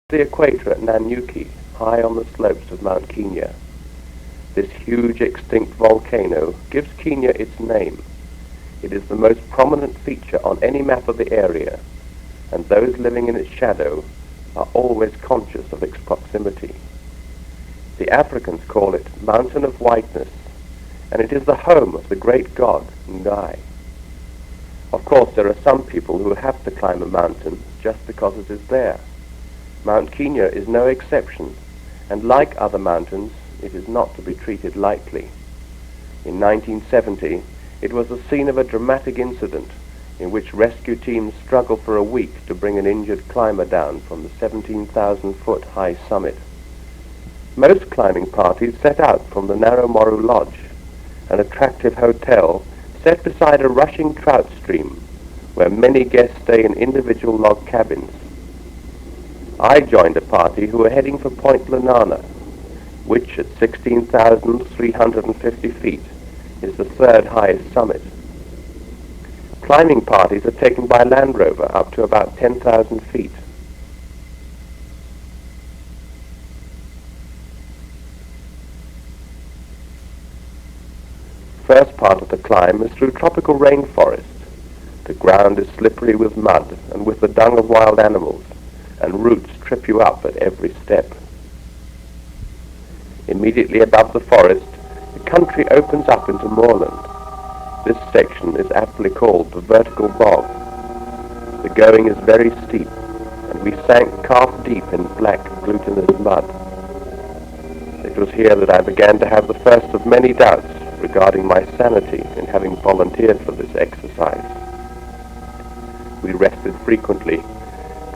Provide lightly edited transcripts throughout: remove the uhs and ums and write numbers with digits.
The equator at Nanyuki, high on the slopes of Mount Kenya. This huge extinct volcano gives Kenya its name. It is the most prominent feature on any map of the area, and those living in its shadow are always conscious of its proximity. The Africans call it Mountain of Whiteness, and it is the home of the great god Ngai. Of course, there are some people who have to climb a mountain just because it is there. Mount Kenya is no exception, and like other mountains, it is not to be treated lightly. In 1970, it was the scene of a dramatic incident in which rescue teams struggled for a week to bring an injured climber down from the 17,000-foot high summit. Most climbing parties set out from the Naramoru Lodge, an attractive hotel set beside a rushing trout stream where many guests stay in individual log cabins. I joined a party who were heading for Point Lenana, which at 16,350 feet is the third highest summit. Climbing parties are taken by Land Rover up to about 10,000 feet. First part of the climb is through tropical rainforest. The ground is slippery with mud and with the dung of wild animals, and roots trip you up at every step. Immediately above the forest, the country opens up into moorland. This section is aptly called the vertical bog. The going is very steep, and we sank calf-deep in black glutinous mud. It was here that I began to have the first of many doubts regarding my sanity in having volunteered for this exercise. We rested frequently,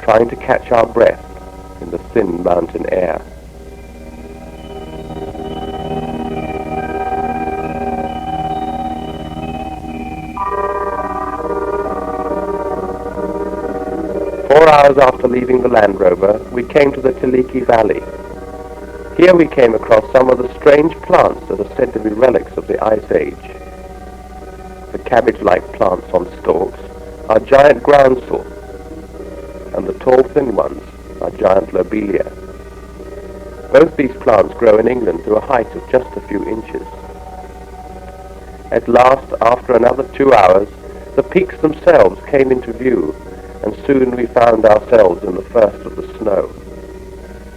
trying to catch our breath in the thin mountain air. Hours after leaving the Land Rover, we came to the Talika Valley. Here we came across some of the strange plants that are said to be relics of the Ice Age. The cabbage-like plants on stalks are giant groundsel, and the tall thin ones are giant lobelia. Both these plants grow in England to a height of just a few inches. At last, after another 2 hours, the peaks themselves came into view, and soon we found ourselves in the first of the snow.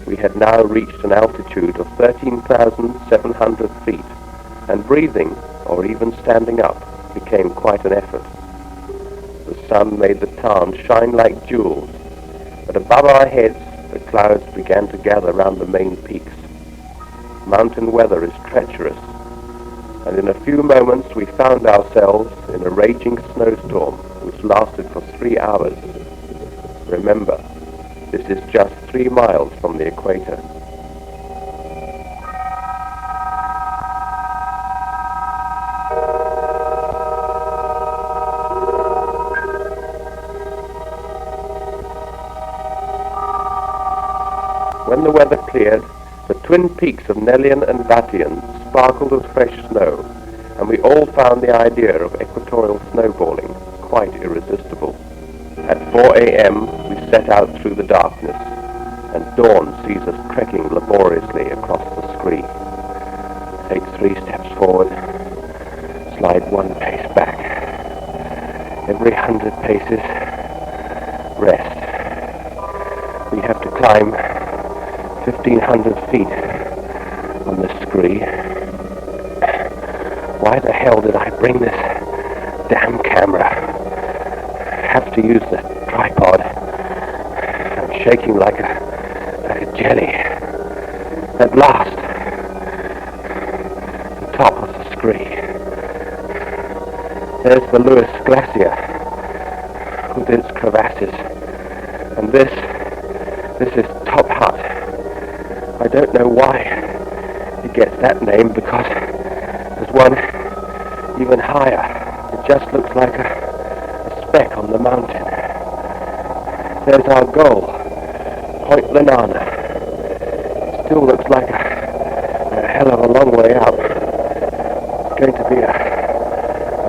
We had now reached an altitude of 13,700 feet, and breathing, or even standing up, became quite an effort. The sun made the tarn shine like jewels, but above our heads the clouds began to gather round the main peaks. Mountain weather is treacherous, and in a few moments we found ourselves in a raging snowstorm which lasted for 3 hours. Remember, this is just 3 miles from the equator. When the weather cleared, the twin peaks of Nelian and Batian sparkled with fresh snow, and we all found the idea of equatorial snowballing quite irresistible. At 4 a.m. we set out through the darkness, and dawn sees us trekking laboriously across the scree. Take 3 steps forward, slide 1 pace back. Every 100 paces, rest. We have to climb 1,500 feet on this scree. Why the hell did I bring this damn camera? Have to use the tripod. I'm shaking like a jelly. At last, the top of the scree. There's the Lewis Glacier with its crevasses, and this is Top Hut. I don't know why it gets that name, because there's one even higher. It just looks like a speck on the mountain. There's our goal, Point Lenana. It still looks like a hell of a long way up. It's going to be a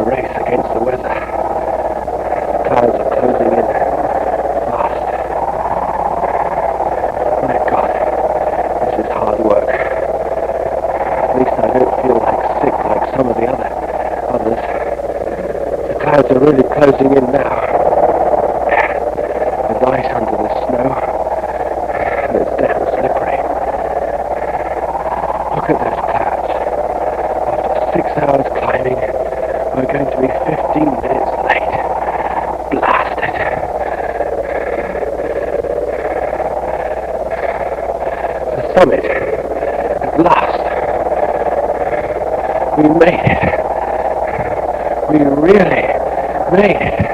race against the weather. The clouds are closing in fast. least I don't feel sick like some of the others. The clouds are really closing in now. There's ice under the snow, and it's damn slippery. Look at those clouds. After 6 hours climbing, we're going to be 15 minutes late. Blast it. The summit. At last. We made it. We really made it.